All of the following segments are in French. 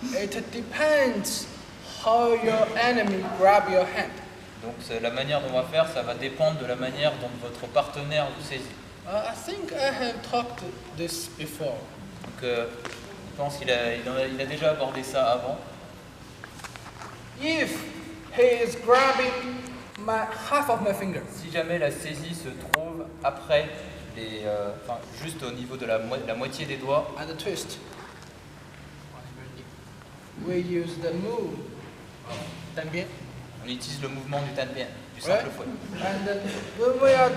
It depends how your enemy grab your hand. Donc la manière dont on va faire, ça va dépendre de la manière dont votre partenaire vous saisit. I think I have talked this before. Donc je pense qu'il a déjà abordé ça avant. If he is grabbing half of my finger, Si jamais la saisie se trouve après juste au niveau de la moitié des doigts, and the twist, we use the move of Danbian. on utilise le mouvement du tanbian, du Right? simple fouet. And then when we are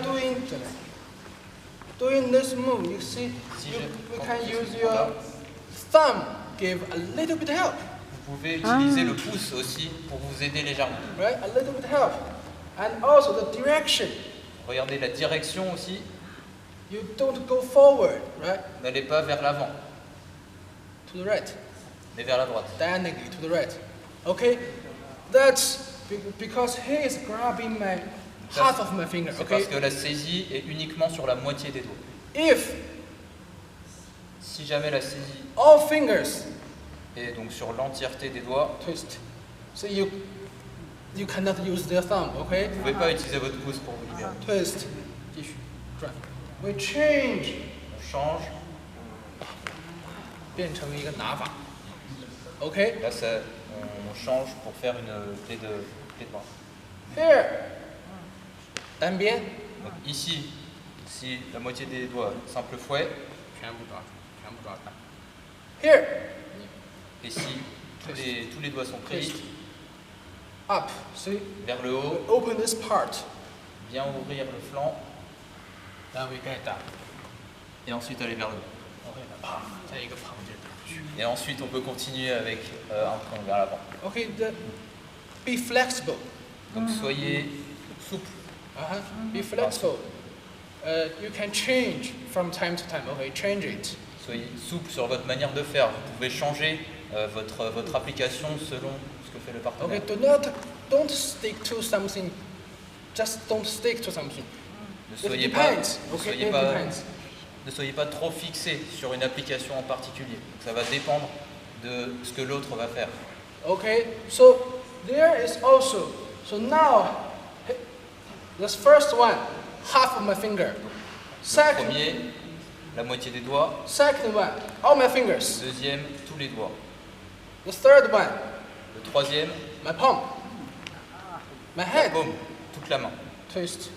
doing this move, you see, we can use your thumb, give a little bit help, Vous pouvez utiliser le pouce aussi pour vous aider légèrement. right? A little bit help. And also the direction. Regardez la direction aussi, You don't go forward, right? n'allez pas vers l'avant, To the right. mais vers la droite. Diagonally to the right. Okay? That's because he is grabbing my half of my finger. C'est Okay? parce que la saisie est uniquement sur la moitié des doigts. If Si jamais la saisie all fingers est donc sur l'entièreté des doigts, twist, so you cannot use the thumb. Okay? vous ne pouvez pas utiliser votre pouce pour vous libérer. Twist. 继续转. We change. On change, 变成一个拿法。Okay? là on change pour faire une clé de bras. Here. 单边。 Donc ici, si la moitié des doigts, simple fouet, 全部抓住。Here. et si tous les doigts sont pris Up. See? vers le haut, Open this part. bien ouvrir le flanc, Then we get that. et ensuite aller vers le haut. OK，啪，在一个旁边打去。 Et ensuite on peut continuer avec un point vers l'avant. Okay, be flexible. Donc soyez souple. Be flexible. You can change from time to time. Okay, change it. Soyez souple sur votre manière de faire. Vous pouvez changer votre application selon ce que fait le Okay, partenaire. don't stick to something. Just don't stick to something. Ne It soyez pas, depends. Okay, it depends. ne soyez pas trop fixé sur une application en particulier. Ça va dépendre de ce que l'autre va faire. Okay, so there is also. So now, this first one, half of my finger. Second, Premier, la moitié des doigts. second one, all my fingers. Deuxième, tous les doigts. The third one, Le troisième, my palm, my la hand. paume, toute la main. Twist.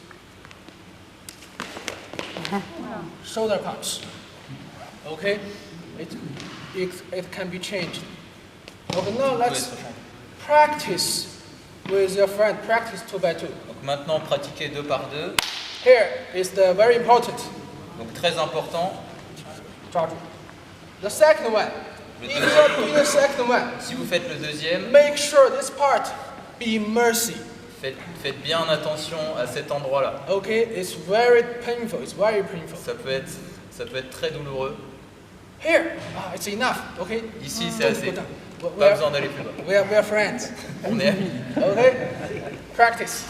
Shoulder punch. Okay, it can be changed. Okay, now Tout peut let's être changé. practice with your friend. Practice 2 by 2. Donc maintenant, pratiquez 2 par 2. Here is the very important. Donc très important, The second one. Le If you are doing the second one, si vous faites le deuxième, make sure this part be mercy. faites bien attention à cet endroit-là. Okay, it's very painful. It's very painful. Ça peut être très douloureux. Here, it's enough. Okay. Ici, c'est Don't assez. go down. We Pas are- besoin d'aller plus bas. we are friends. On est amis. Okay, practice.